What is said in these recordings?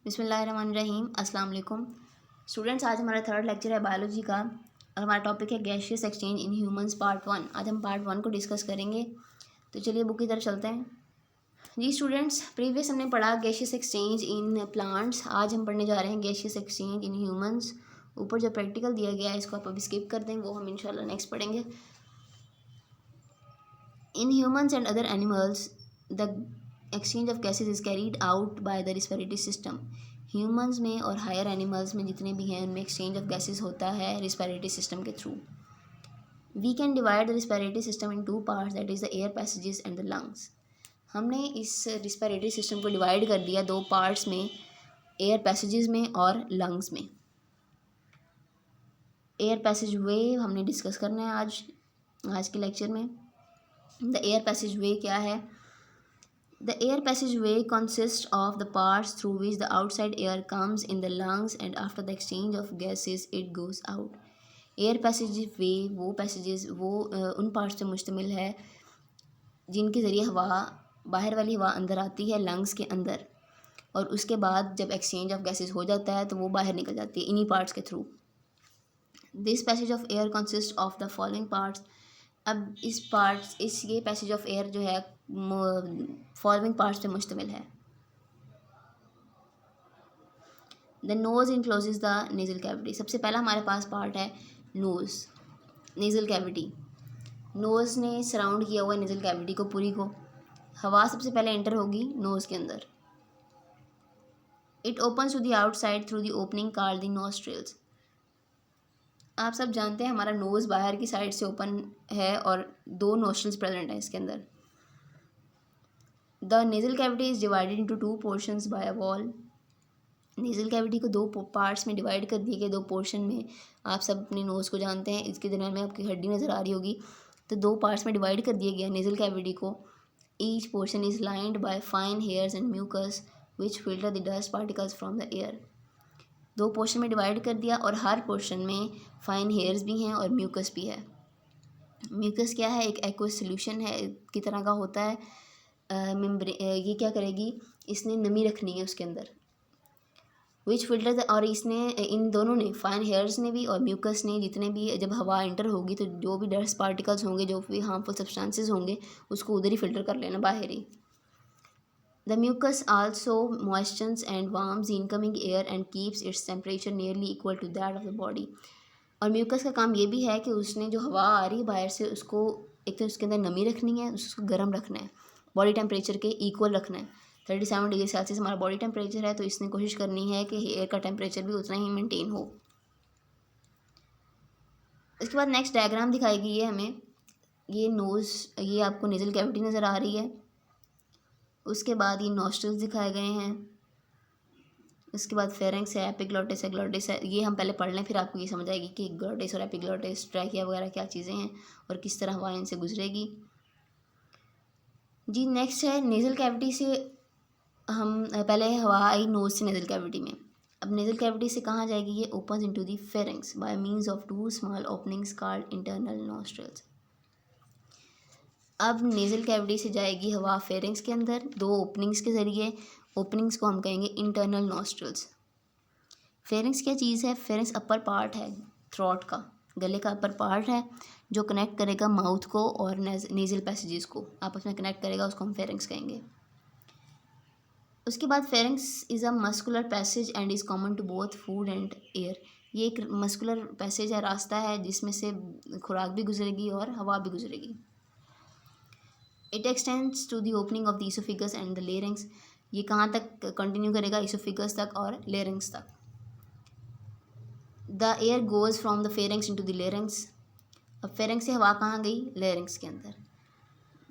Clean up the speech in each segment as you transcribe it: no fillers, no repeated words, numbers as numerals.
बिस्मिल्लाहिर्रहमानिर्रहीम। अस्सलाम वालेकुम स्टूडेंट्स। आज हमारा थर्ड लेक्चर है बायोलॉजी का और हमारा टॉपिक है gaseous exchange in humans part 1। आज हम पार्ट 1 को डिस्कस करेंगे। तो चलिए बुक की तरफ चलते हैं। जी स्टूडेंट्स, प्रीवियस हमने पढ़ा गैसियस एक्सचेंज इन प्लांट्स। आज हम पढ़ने जा रहे हैं गैसियस एक्सचेंज इन ह्यूमंस। ऊपर जो प्रैक्टिकल दिया गया है इसको आप अभी स्किप कर दें, वो हम इंशाल्लाह नेक्स्ट पढ़ेंगे। In humans and other animals the exchange of gases is carried out by the respiratory system. Humans में और हायर एनिमल्स में जितने भी हैं उनमें एक्सचेंज ऑफ गैसेज होता है रिस्पिरेटरी सिस्टम के through. We can divide the respiratory system in two parts, that is the air passages and the lungs. हमने इस रिस्पिरेटरी सिस्टम को डिवाइड कर दिया दो पार्ट्स में, एयर पैसेजेस में और लंग्स में। एयर पैसेज वे हमने डिस्कस करना है आज के लेक्चर में। द एयर पैसेज वे क्या है? The air passageway consists of the parts through which the outside air comes in the lungs and after the exchange of gases it goes out. Air passageway वो passages उन parts पे मुश्तमिल है जिनके ज़रिए हवा, बाहर वाली हवा अंदर आती है लंग्स के अंदर, और उसके बाद जब एक्सचेंज ऑफ गैसेस हो जाता है तो वो बाहर निकल जाती है इन्हीं पार्ट्स के through. This passage of air consist of the following parts. अब ये पैसेज ऑफ एयर जो है फॉलोइंग पार्ट्स पे मुश्तमिल है। The nose encloses the nasal cavity. सबसे पहला हमारे पास पार्ट है नोज़, नेज़ल कैविटी। नोज़ ने सराउंड किया हुआ है नेज़ल कैविटी को पूरी को। हवा सबसे पहले एंटर होगी नोज़ के अंदर। It opens to the outside through the opening called the nostrils. आप सब जानते हैं हमारा नोज़ बाहर की साइड से ओपन है और दो नोस्ट्रिल्स प्रेजेंट हैं इसके अंदर। The nasal cavity is divided into two portions by a wall. Nasal cavity को दो पार्ट्स में डिवाइड कर दिए गए, दो पोर्शन में। आप सब अपने नोज़ को जानते हैं, इसके दरम्यान में आपकी हड्डी नज़र आ रही होगी। तो दो पार्ट्स में डिवाइड कर दिया गया नेज़ल कैविटी को। Each portion is lined by fine hairs and mucus which filter the dust particles from the air. दो पोर्शन में डिवाइड कर दिया और हर पोर्शन में फाइन हेयर्स भी हैं और म्यूकस भी है। म्यूकस क्या है? एक एक्वस सोल्यूशन है की तरह का होता है। ये क्या करेगी? इसने नमी रखनी है उसके अंदर। विच फिल्टर, और इसने, इन दोनों ने, फाइन हेयर्स ने भी और म्यूकस ने, जितने भी जब हवा एंटर होगी तो जो भी डस्ट पार्टिकल्स होंगे, जो भी हार्मफुल सब्सटेंसेस होंगे, उसको उधर ही फिल्टर कर लेना, बाहर ही। The mucus also moistures and warms the incoming air and keeps its temperature nearly equal to that of the body. और म्यूकस का काम ये भी है कि उसने जो हवा आ रही है बाहर से, उसको एक तो उसके अंदर नमी रखनी है, उसको गर्म रखना है, बॉडी टेम्परेचर के इक्वल रखना है। 37 डिग्री सेल्सियस हमारा बॉडी टेम्परेचर है, तो इसने कोशिश करनी है कि एयर का टेम्परेचर भी उतना ही मेंटेन हो। इसके बाद नेक्स्ट डायग्राम दिखाई गई है हमें। ये नोज़, ये आपको नेज़ल कैविटी नज़र आ रही है। उसके बाद ये नॉस्ट्रल्स दिखाए गए हैं। उसके बाद फेरेंक्स है, एपिग्लोटिस है, ग्लोटिस है। ये हम पहले पढ़ लें, फिर आपको ये समझ आएगी कि ग्लोटिस और एपिग्लोटिस, ट्रैकिया वगैरह क्या चीज़ें हैं और किस तरह हवा इनसे गुजरेगी। जी नेक्स्ट है नेज़ल कैविटी से। हम पहले हवा आई नोज़ से नेज़ल कैविटी में। अब नेज़ल कैविटी से कहाँ जाएगी? ये opens into the pharynx by means of two small openings called internal nostrils. अब नेज़ल कैविटी से जाएगी हवा फेरेंक्स के अंदर दो ओपनिंग्स के ज़रिए। ओपनिंग्स को हम कहेंगे इंटरनल नॉस्ट्रल्स। फेरेंक्स क्या चीज़ है? फेरेंक्स अपर पार्ट है थ्रोट का, गले का अपर पार्ट है जो कनेक्ट करेगा माउथ को और नेज़ल पैसेजेस को आपस में कनेक्ट करेगा, उसको हम फेरेंक्स कहेंगे। उसके बाद pharynx is a muscular passage and is common to both food and air. ये एक मस्कुलर पैसेज है, रास्ता है जिसमें से खुराक भी गुजरेगी और हवा भी गुजरेगी। It extends to the opening of the oesophagus and the larynx. ये कहाँ तक कंटिन्यू करेगा? ईसोफेगस तक और लेरिंग्स तक। The air goes from the pharynx into the larynx. अब फेरेंक्स से हवा कहाँ गई? लेरिंग्स के अंदर।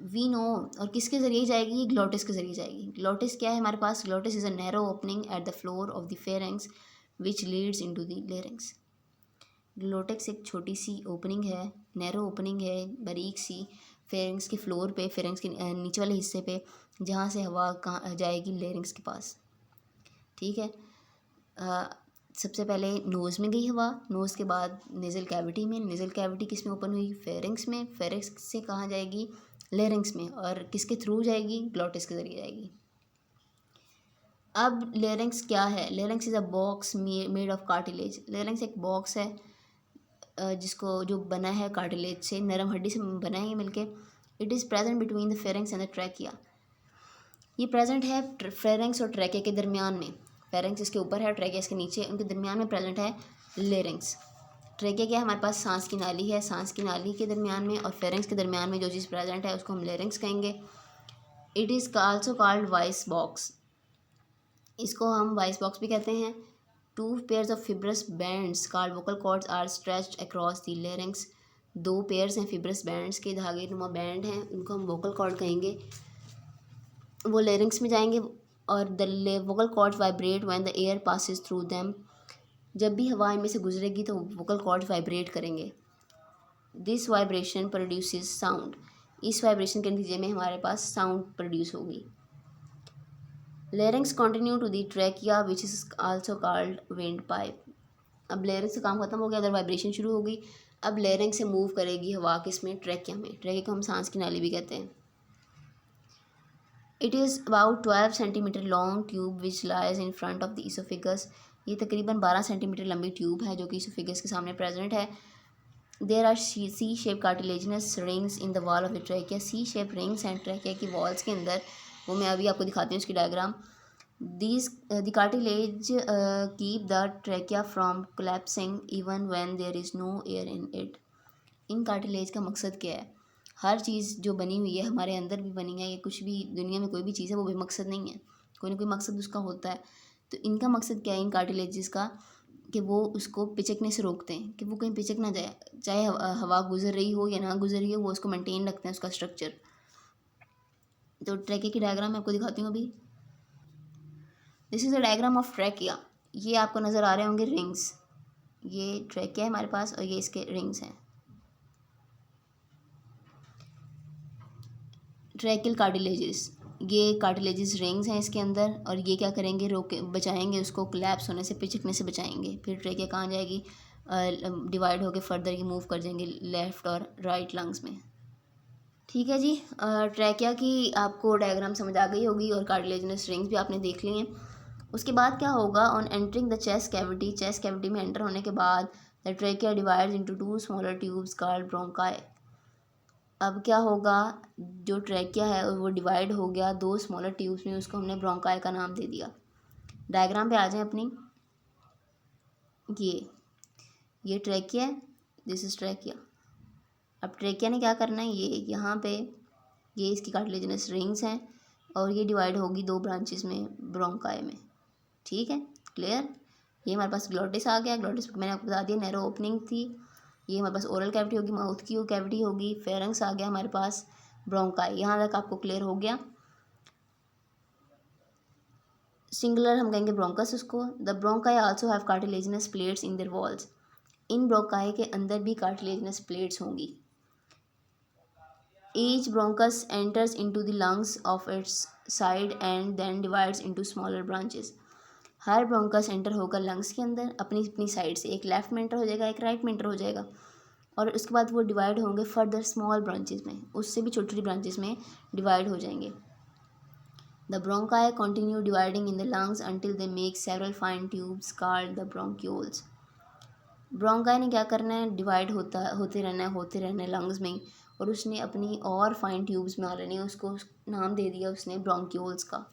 वी नो, और किसके ज़रिए जाएगी? ग्लोटिस के ज़रिए जाएगी। ग्लोटिस क्या है हमारे पास? Glottis is a narrow opening at the floor of the pharynx which leads into the larynx. Glottis एक छोटी सी ओपनिंग है, नैरो ओपनिंग है, बारीक सी, फेरेंक्स के फ्लोर पे, फेरेंक्स के नीचे वाले हिस्से पे, जहाँ से हवा कहाँ जाएगी? लेरिंग्स के पास। ठीक है। सबसे पहले नोज़ में गई हवा, नोज़ के बाद नेज़ल कैविटी में, नेज़ल कैविटी किस में ओपन हुई? फेरेंक्स में। फेरेंक्स से कहाँ जाएगी? लेरिंग्स में। और किसके थ्रू जाएगी? ग्लोटिस के ज़रिए जाएगी। अब लेरिंक्स क्या है? Larynx is a box made of cartilage. Larynx एक बॉक्स है जिसको जो बना है कार्टिलेज से, नरम हड्डी से बना है ये मिलके। It is present between the pharynx and the trachea. ये प्रेजेंट है फेरेंक्स और ट्रैकिया के दरमियान में। फेरेंक्स इसके ऊपर है, ट्रैकिया इसके नीचे, उनके दरमियान में प्रेजेंट है लेरिंक्स। ट्रैकिया क्या है? हमारे पास सांस की नाली है, सांस की नाली के दरमियान में और फेरेंक्स के दरमियान में जो चीज़ प्रेजेंट है उसको हम लेरिंक्स कहेंगे। It is also called voice box. इसको हम वॉइस बॉक्स भी कहते हैं। Two pairs of fibrous bands called vocal cords are stretched across the larynx. दो पेयर्स हैं फिब्रस बैंड्स के, धागे नुमा बैंड हैं, उनको हम वोकल कॉर्ड कहेंगे। वो लेरिंक्स में जाएंगे और the vocal cords vibrate when the air passes through them. जब भी हवा इनमें से गुजरेगी तो वोकल कॉर्ड्स वाइब्रेट करेंगे। This vibration produces sound. इस वाइब्रेशन के नतीजे में हमारे पास साउंड प्रोड्यूस होगी। Larynx continue to the trachea which is also called wind pipe. अब लेरिंक्स का काम खत्म हो गया, अगर वाइब्रेशन शुरू हो गई। अब लेरिंक्स से मूव करेगी हवा किसमें? ट्रैकिया में। ट्रैकिया को हम सांस की नाली भी कहते हैं। It is about 12 centimetre long tube which lies in front of the oesophagus. ये तकरीबन 12 सेंटीमीटर लंबी ट्यूब है जो कि ईसोफिगस के सामने प्रेजेंट है। There are C shape cartilaginous rings in the wall of the trachea. C shape rings हैं ट्रैकिया की वॉल्स के अंदर, वो मैं अभी आपको दिखाती हूँ उसकी diagram. These the cartilage keep the trachea from collapsing even when there is no air in it. इन कार्टिलेज का मकसद क्या है? हर चीज़ जो बनी हुई है हमारे अंदर भी बनी है, या कुछ भी दुनिया में कोई भी चीज़ है वो भी मकसद नहीं है, कोई ना कोई मकसद उसका होता है। तो इनका मकसद क्या है इन कार्टिलेजेस का? कि वो उसको पिचकने से रोकते हैं, कि वो कहीं पिचक ना जाए, चाहे हवा गुजर रही हो या ना गुजर रही हो, वो उसको मेंटेन रखते हैं उसका स्ट्रक्चर। तो ट्रैकिया की डायग्राम मैं आपको दिखाती हूँ अभी। This is a diagram of trachea. ये आपको नज़र आ रहे होंगे रिंग्स। ये ट्रैकिया है हमारे पास और ये इसके रिंग्स हैं। ट्रैकियल कार्टिलेजेस, ये कार्टिलेजेस रिंग्स हैं इसके अंदर, और ये क्या करेंगे? रोके, बचाएंगे उसको कोलैप्स होने से, पिचकने से बचाएंगे। फिर ट्रैकिया कहाँ जाएगी? डिवाइड होकर फर्दर ये मूव कर जाएंगे लेफ़्ट और राइट लंग्स में। ठीक है जी, ट्रैकिया की आपको डायग्राम समझ आ गई होगी और कार्टिलेजिनस रिंग्स भी आपने देख ली हैं। उसके बाद क्या होगा? On entering the chest cavity, chest cavity में एंटर होने के बाद the trachea divides into two smaller tubes called bronchi. अब क्या होगा? जो ट्रैकिया है वो डिवाइड हो गया दो स्मॉलर ट्यूब्स में, उसको हमने ब्रोंकाई का नाम दे दिया। डायग्राम पे आ जाएं अपनी। ये ट्रैकिया है, दिस इज ट्रैकिया। अब ट्रैकिया ने क्या करना है? ये यहाँ पे ये इसकी कार्टिलेजिनस रिंग्स हैं और ये डिवाइड होगी दो ब्रांचेस में, ब्रोंकाई में। ठीक है, क्लियर। ये हमारे पास ग्लोटिस आ गया। ग्लोटिस मैंने आपको बता दिया नैरो ओपनिंग थी। ये हमारे पास ओरल कैविटी होगी, माउथ की कैविटी होगी, फेरेंक्स आ गया हमारे पास, ब्रोंकाई। यहाँ तक आपको क्लियर हो गया। सिंगुलर हम कहेंगे ब्रोंकस उसको। The bronchi also have cartilaginous plates in their walls. इन ब्रोंकाई के अंदर भी कार्टिलेजिनस प्लेट्स होंगी। Each bronchus enters into the lungs of its side and then divides into smaller branches. हर ब्रोंकस एंटर होगा लंग्स के अंदर अपनी अपनी साइड से, एक लेफ्ट में एंटर हो जाएगा, एक राइट में एंटर हो जाएगा, और उसके बाद वो डिवाइड होंगे फर्दर स्मॉल ब्रांचेस में, उससे भी छोटी छोटी ब्रांचेस में डिवाइड हो जाएंगे। The bronchi continue dividing in the lungs until they make several fine tubes called the bronchioles. Bronchi ने क्या करना है? डिवाइड होते रहना है लंग्स में, और उसने अपनी और फाइन ट्यूब्स में आ लेनी है, उसको नाम दे दिया उसने ब्रोंक्यूल्स का।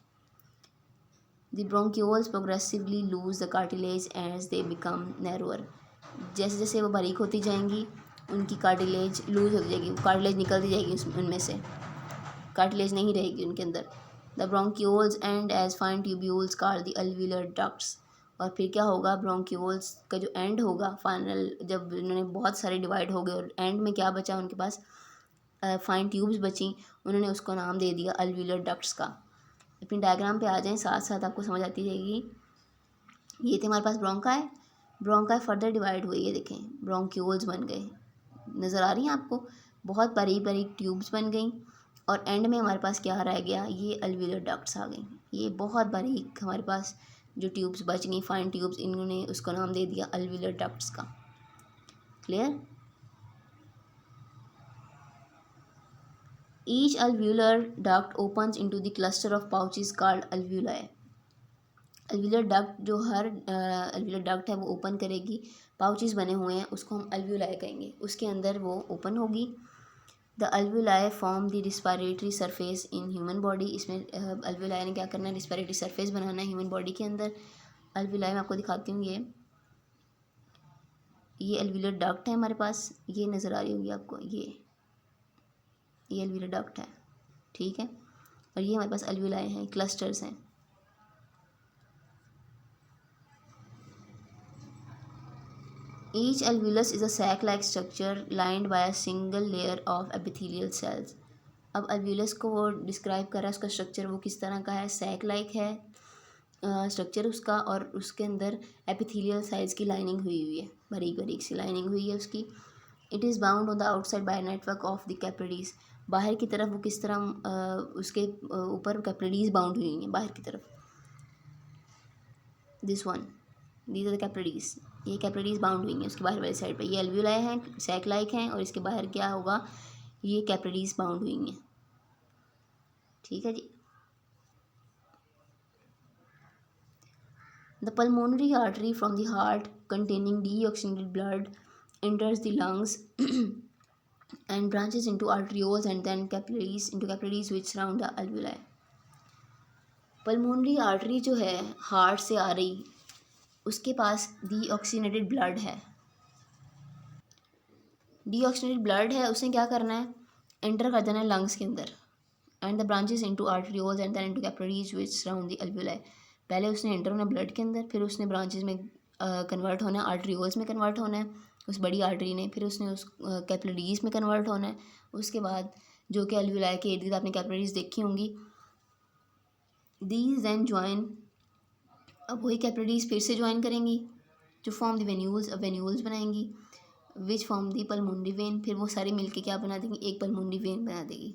The bronchioles progressively lose the cartilage as they become narrower. जैसे जैसे वो बारीक होती जाएंगी उनकी कार्टिलेज लूज होती जाएगी, कार्टिलेज निकलती जाएगी उनमें से, कार्टिलेज नहीं रहेगी उनके अंदर। The bronchioles end as fine tubules called the alveolar ducts. और फिर क्या होगा? ब्रोंक्यूल्स का जो एंड होगा फाइनल, जब उन्होंने बहुत सारे डिवाइड हो गए और एंड में क्या बचा उनके पास? फाइन ट्यूब्स बची, उन्होंने उसको नाम दे दिया अल्वियुलर डक्ट्स का। अपनी डायग्राम पे आ जाएं, साथ साथ आपको समझ आती रहेगी। ये थे हमारे पास ब्रोंकाई। ब्रोंकाई फर्दर डिवाइड हुई, ये देखें ब्रोंक्यूल्स बन गए, नज़र आ रही हैं आपको? बहुत बारीक बारीक ट्यूब्स बन गई और एंड में हमारे पास क्या रह गया? ये अल्वियुलर डक्ट्स आ गई। ये बहुत बारीक हमारे पास जो ट्यूब्स बच गई, फाइन ट्यूब्स, इन्होंने उसको नाम दे दिया अल्वियुलर डक्ट्स का। Clear. Each alveolar duct opens into the cluster of pouches called alveoli. Alveolar duct जो हर अल्विलर डक्ट है वो ओपन करेगी, पाउचेस बने हुए हैं उसको हम अल्वियोलाई कहेंगे, उसके अंदर वो ओपन होगी। The alveoli form the respiratory surface in human body, इसमें अल्वियोलाई ने क्या करना है, रिस्पायरेटरी सरफेस बनाना है ह्यूमन बॉडी के अंदर। अल्वियोलाई मैं आपको दिखाती हूँ, ये अल्विलर डक्ट है हमारे पास, ये नज़र आ रही होगी आपको, ये अल्विलर डक्ट है, ठीक है। और ये हमारे पास अल्वियोलाई हैं, क्लस्टर्स हैं। Each alveolus is a sac-like structure lined by a single layer of epithelial cells। अब alveolus को वो डिस्क्राइब कर रहा है, उसका स्ट्रक्चर वो किस तरह का है, सैक लाइक है स्ट्रक्चर उसका, और उसके अंदर एपिथेलियल सेल्स की लाइनिंग हुई है, बारीक बारीक सी लाइनिंग हुई है उसकी। It is bound on the outside by network of the capillaries, बाहर की तरफ वो किस तरह उसके ऊपर कैपिलरीज बाउंड हुई हैं बाहर की तरफ। This one, these are the capillaries, ये कैपिलरीज बाउंड हुई हैं उसके बाहर वाली साइड पे, ये अल्वियोलाई हैं, सैक लाइक हैं, और इसके बाहर क्या होगा, ये कैपिलरीज बाउंड हुई हैं, ठीक है जी। The pulmonary artery from the heart containing deoxygenated blood enters the lungs and branches into arterioles and then capillaries which surround the alveoli। Pulmonary artery जो है हार्ट से आ रही, उसके पास डीऑक्सीनेटेड ब्लड है, डीऑक्सीनेटेड ब्लड है, उसने क्या करना है, एंटर कर देना है लंग्स के अंदर। And the branches into arterioles and then into capillaries which surround the alveoli, पहले उसने एंटर होना ब्लड के अंदर, फिर उसने ब्रांचेस में कन्वर्ट होना है, आर्टरियोल्स में कन्वर्ट होना है उस बड़ी आर्टरी ने, फिर उसने उस कैपिलरीज में कन्वर्ट होना है, उसके बाद जो कि अल्वियोलाई के इर्द गिर्द आपने कैपिलरीज देखी होंगी, दीज देन ज्वाइन, अब वही कैपिलरीज फिर से ज्वाइन करेंगी जो फॉर्म द वेन्यूल्स, अब वेन्यूल्स बनाएंगी which form the pulmonary vein, फिर वो सारी मिलके क्या बना देंगी, एक पल्मोनरी वेन बना देगी।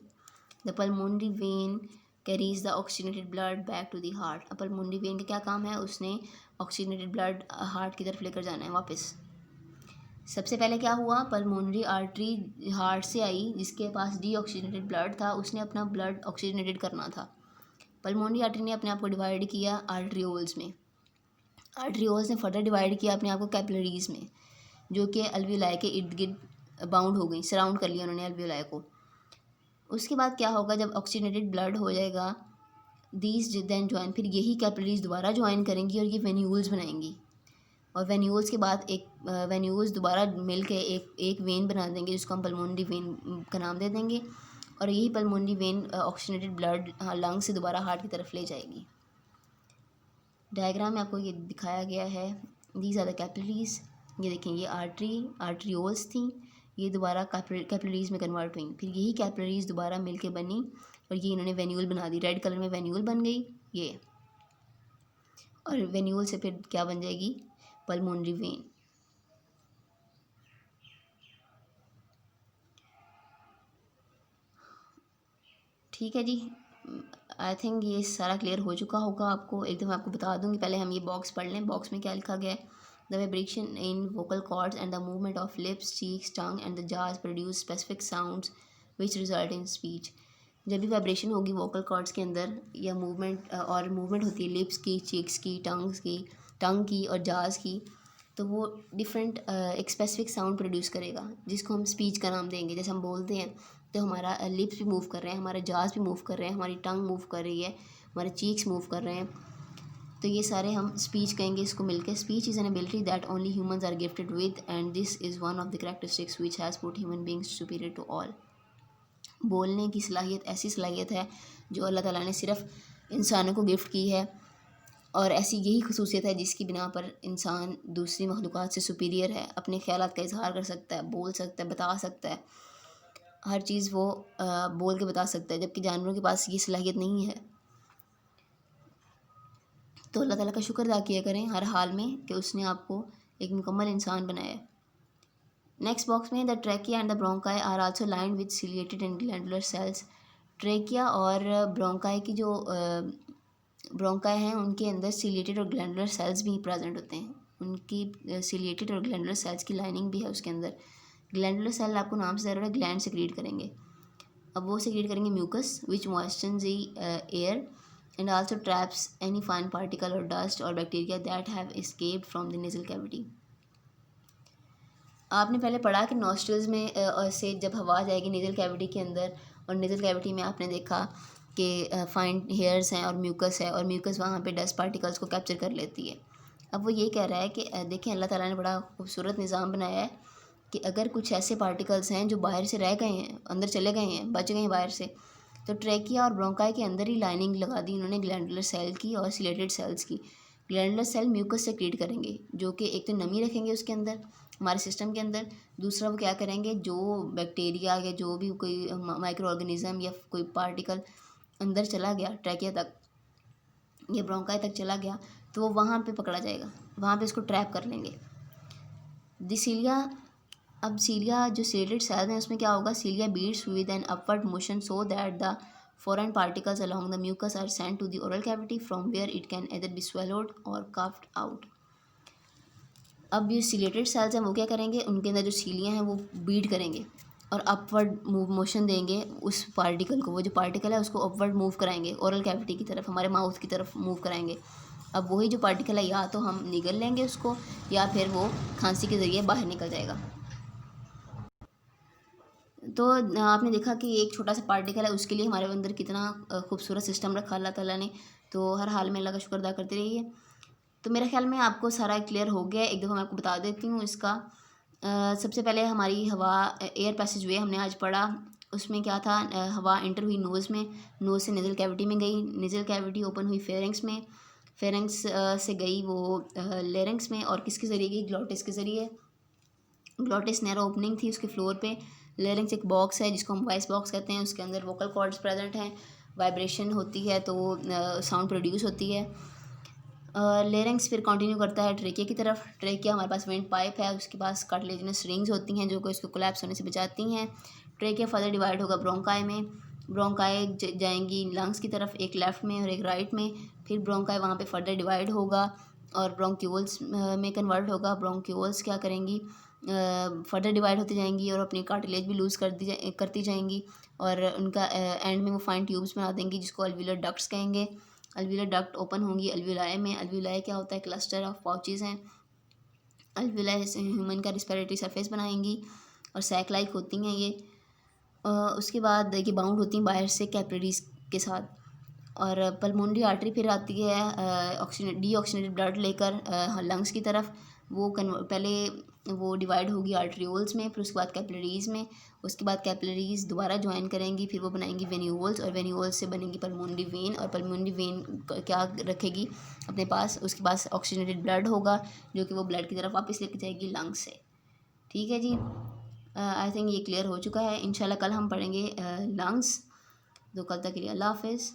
The pulmonary vein carries the oxygenated blood back to the heart, अब पल्मोनरी वेन का क्या काम है, उसने ऑक्सीजनेटेड ब्लड हार्ट की तरफ लेकर जाना है वापस। सबसे पहले क्या हुआ, पल्मोनरी आर्टरी हार्ट से आई जिसके पास डीऑक्सीजनेटेड ब्लड था, उसने अपना ब्लड ऑक्सीजनेटेड करना था। पल्मोनरी आर्टरी ने अपने आप को डिवाइड किया आर्टरियोल्स में, आर्टरियोल्स ने फर्दर डिवाइड किया अपने आप को कैपिलरीज में, जो कि अल्वियोलाई के इर्द गिर्द बाउंड हो गई, सराउंड कर लिया उन्होंने अल्वियोलाई को। उसके बाद क्या होगा, जब ऑक्सीजनेटेड ब्लड हो जाएगा, दीज देन ज्वाइन, फिर यही कैपिलरीज दोबारा ज्वाइन करेंगी और ये वेन्यूल्स बनाएंगी, और वेन्यूल्स के बाद एक वेन्यूल्स दोबारा मिल के एक वेन बना देंगे जिसको हम पल्मोनरी वेन का नाम दे देंगे, और यही pulmonary vein oxygenated blood lung से दोबारा हार्ट की तरफ ले जाएगी। डायग्राम में आपको ये दिखाया गया है, दीज आर द कैपिलरीज, ये देखें ये आर्टरियोल्स थी, ये दोबारा कैपिलरीज में कन्वर्ट हुई, फिर यही कैपिलरीज दोबारा मिलके बनी और ये इन्होंने वेन्यूल बना दी, रेड कलर में वेन्यूल बन गई ये, और वेन्यूल से फिर क्या बन जाएगी, पल्मोनरी वेन। ठीक है जी, आई थिंक ये सारा क्लियर हो चुका होगा आपको। एक दफ़ा आपको बता दूंगी, पहले हम ये बॉक्स पढ़ लें, बॉक्स में क्या लिखा गया है। The vibration in vocal cords and the movement of lips, cheeks, tongue and the jaws produce specific sounds which result in speech. जब भी वाइब्रेशन होगी वोकल कॉर्ड्स के अंदर या मूवमेंट और मूवमेंट होती है लिप्स की, चीक्स की, टंग की और जाज की, तो वो डिफरेंट एक स्पेसिफिक साउंड प्रोड्यूस करेगा जिसको हम स्पीच का नाम देंगे। जैसे हम बोलते हैं तो हमारा लिप्स भी मूव कर रहे हैं, हमारे जाज भी मूव कर रहे हैं, हमारी टंग मूव कर रही है, हमारे चीक्स मूव कर रहे हैं, तो ये सारे हम स्पीच कहेंगे इसको मिलकर। Speech is an ability that only humans are gifted with and this is one of the characteristics which has put human beings superior to all. बोलने की सलाहियत ऐसी सलाहियत है जो अल्लाह ताला ने सिर्फ इंसानों को गिफ्ट की है, और ऐसी यही खसूसियत है जिसकी बिना पर इंसान दूसरी मखलूक़ात से सुपीरियर है, अपने ख़यालात का इजहार कर सकता है, बोल सकता है, बता सकता है, हर चीज़ वो बोल के बता सकता है, जबकि जानवरों के पास ये सलाहियत नहीं है। तो अल्लाह ताला का शुक्र अदा किया करें हर हाल में कि उसने आपको एक मुकम्मल इंसान बनाया। नेक्स्ट बॉक्स में the trachea and the bronchi are also lined with ciliated and glandular cells. Trachea और ब्रोंकाई की जो ब्रोंकाई हैं उनके अंदर सिलिएटेड और ग्लैंडुलर सेल्स भी प्रेजेंट होते हैं, उनकी सिलिएटेड और ग्लैंडुलर सेल्स की लाइनिंग भी है उसके अंदर। ग्लैंडुलर सेल आपको नाम से ज़रूर है, ग्लैंड सेक्रेट करेंगे, अब वो सेक्रेट करेंगे mucus which moistures the air and also traps any fine particle or dust or bacteria that have escaped from the nasal cavity. आपने पहले पढ़ा कि नॉस्ट्रल्स में से जब हवा जाएगी नेज़ल कैविटी के अंदर, और नेज़ल कैविटी में आपने देखा कि फाइन हेयर्स हैं और म्यूकस है, और म्यूकस वहाँ पे डस्ट पार्टिकल्स को कैप्चर कर लेती है। अब वो ये कह रहा है कि देखें अल्लाह ताला ने बड़ा खूबसूरत निज़ाम बनाया है कि अगर कुछ ऐसे पार्टिकल्स हैं जो बाहर से रह गए हैं, अंदर चले गए हैं, बच गए हैं बाहर से, तो ट्रैकिया और ब्रोंकाई के अंदर ही लाइनिंग लगा दी उन्होंने ग्लैंडुलर सेल की और सिलेटेड सेल्स की। ग्लैंडुलर सेल म्यूकस से क्रिएट करेंगे, जो कि एक तो नमी रखेंगे उसके अंदर हमारे सिस्टम के अंदर, दूसरा वो क्या करेंगे, जो बैक्टीरिया या जो भी कोई माइक्रो ऑर्गेनिज़म या कोई पार्टिकल अंदर चला गया ट्रैकिया तक या ब्रोंकाई तक चला गया, तो वो वहाँ पे पकड़ा जाएगा, वहाँ पे इसको ट्रैप कर लेंगे। सीलिया, अब सीलिया जो सिलेटेड सेल्स हैं उसमें क्या होगा, cilia beats with an upward motion so that the foreign particles along the mucus are sent to the oral cavity from where it can either be swallowed or coughed out. अब ये chelated sales हैं वो क्या करेंगे, उनके अंदर जो सीलियाँ हैं वो बीट करेंगे और अपवर्ड मोशन देंगे उस पार्टिकल को, वो जो पार्टिकल है उसको अपवर्ड मूव कराएंगे ओरल कैविटी की तरफ, हमारे माउथ की तरफ मूव कराएंगे। अब वही जो पार्टिकल है या तो हम निगल लेंगे उसको या फिर वो खांसी के ज़रिए बाहर निकल जाएगा। तो आपने देखा कि एक छोटा सा पार्टिकल है उसके लिए हमारे अंदर कितना खूबसूरत सिस्टम रखा अल्लाह ताला ने, तो हर हाल में अल्लाह का शुक्र अदा करते रहिए। तो मेरे ख्याल में आपको सारा क्लियर हो गया, एक दफ़ा मैं आपको बता देती हूँ इसका। सबसे पहले हमारी हवा एयर पैसेज वे हमने आज पढ़ा, उसमें क्या था, हवा एंटर हुई नोज़ में, नोज़ से नेज़ल कैविटी में गई, नेज़ल कैविटी ओपन हुई फेरेंक्स में, फेरेंक्स से गई वो लेरेंक्स में, और किसके ज़रिए गई, ग्लोटिस के ज़रिए। ग्लोटिस नैरो ओपनिंग थी उसके फ्लोर पे। लेरिंग्स एक बॉक्स है जिसको हम वॉइस बॉक्स कहते हैं, उसके अंदर वोकल कॉर्ड्स प्रेजेंट हैं, वाइब्रेशन होती है तो साउंड प्रोड्यूस होती है। लेरिंग्स फिर कंटिन्यू करता है ट्रेकिया की तरफ। ट्रेकिया हमारे पास वेंट पाइप है, उसके पास कार्टिलेजिनस रिंग्स होती हैं जो कि इसको कोलैप्स होने से बचाती हैं। ट्रेकिया फर्दर डिवाइड होगा ब्रोंकाई में, ब्रोंकाई जाएंगी लंग्स की तरफ, एक लेफ़्ट में और एक राइट में, फिर ब्रोंकाई वहाँ पे फर्दर डिवाइड होगा और ब्रोंक्यूल्स में कन्वर्ट होगा। ब्रोंक्यूल्स क्या करेंगी, फर्दर डिवाइड होती जाएंगी और अपनी कार्टिलेज भी लूज़ करती जाएंगी, और उनका एंड में वो फाइन ट्यूब्स बना देंगी जिसको अल्विलर डक्ट्स कहेंगे। अल्विलर डक्ट ओपन होंगी अल्विलाई में। अल्विलाई क्या होता है, क्लस्टर ऑफ पाउचेस हैं। अल्विलाई ह्यूमन का रिस्पिरेटरी सरफेस बनाएंगी और सैक लाइक होती हैं ये। उसके बाद देखिए बाउंड होती हैं बाहर से कैपिलरीज के साथ, और पल्मोनरी आर्टरी फिर आती है डीऑक्सीनेटेड ब्लड लेकर लंग्स की तरफ। वो पहले वो डिवाइड होगी आर्ट्रियोल्स में, फिर उसके बाद कैपिलरीज में, उसके बाद कैपिलरीज दोबारा ज्वाइन करेंगी, फिर वो बनाएंगी वेन्यूल्स, और वेन्यूल्स से बनेंगी पल्मोनरी वेन, और पल्मोनरी वेन क्या रखेगी अपने पास, उसके पास ऑक्सीजनेटेड ब्लड होगा जो कि वो ब्लड की तरफ वापस लेके जाएगी लंग्स से। ठीक है जी, आई थिंक ये क्लियर हो चुका है। इंशाल्लाह कल हम पढ़ेंगे लंग्स। तो कल तक के लिए अल्लाह हाफिज़।